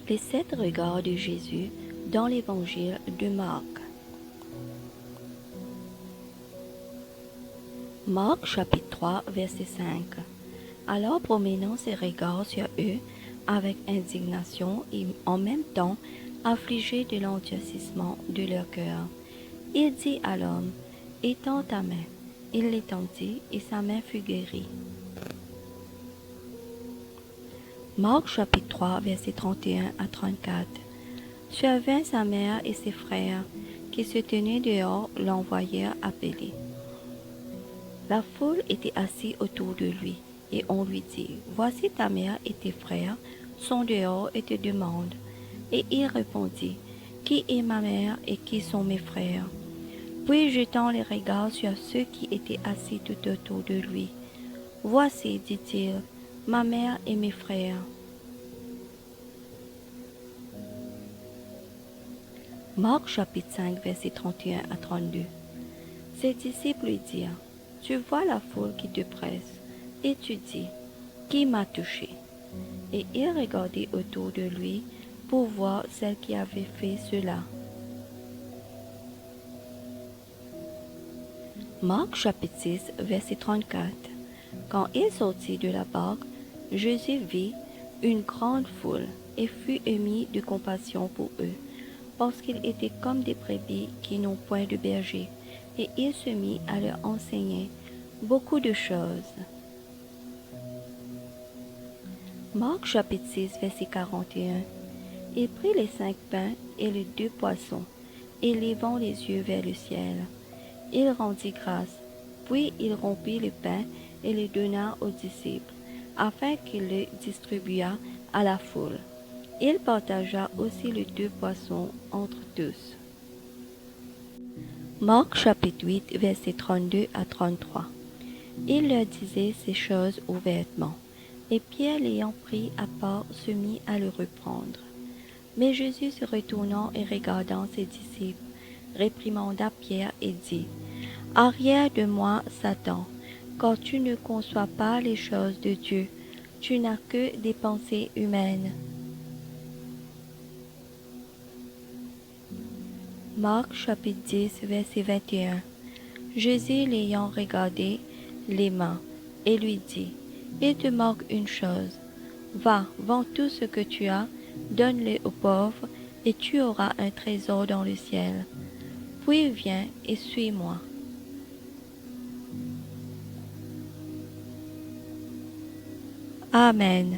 Les 7 regards de Jésus dans l'évangile de Marc. Marc chapitre 3 verset 5. Alors promenant ses regards sur eux avec indignation et en même temps affligé de l'endurcissement de leur cœur, il dit à l'homme, étends ta main. Il l'étendit et sa main fut guérie. Marc chapitre 3 verset 31 à 34. Survint sa mère et ses frères qui se tenaient dehors l'envoyèrent appeler. La foule était assise autour de lui, et on lui dit, voici ta mère et tes frères sont dehors et te demandent. Et il répondit, qui est ma mère et qui sont mes frères? Puis jetant les regards sur ceux qui étaient assis tout autour de lui, voici, dit-il, ma mère et mes frères. Marc chapitre 5 verset 31 à 32. Ses disciples lui dirent, tu vois la foule qui te presse, et tu dis, qui m'a touché? Et il regardait autour de lui pour voir celle qui avait fait cela. Marc chapitre 6 verset 34. Quand il sortit de la barque, Jésus vit une grande foule et fut ému de compassion pour eux, parce qu'ils étaient comme des brebis qui n'ont point de berger, et il se mit à leur enseigner beaucoup de choses. Marc chapitre 6 verset 41. Il prit les 5 pains et les 2 poissons, et levant les yeux vers le ciel, il rendit grâce, puis il rompit le pain et le donna aux disciples, afin qu'il le distribuât à la foule. Il partagea aussi les 2 poissons entre tous. Marc chapitre 8 verset 32 à 33. Il leur disait ces choses ouvertement, et Pierre l'ayant pris à part se mit à le reprendre. Mais Jésus se retournant et regardant ses disciples, réprimanda Pierre et dit, arrière de moi, Satan, car tu ne conçois pas les choses de Dieu, tu n'as que des pensées humaines. Marc chapitre 10 verset 21. Jésus l'ayant regardé les mains et lui dit, il te manque une chose, va, vends tout ce que tu as, donne-le aux pauvres, et tu auras un trésor dans le ciel. Puis viens et suis-moi. Amen.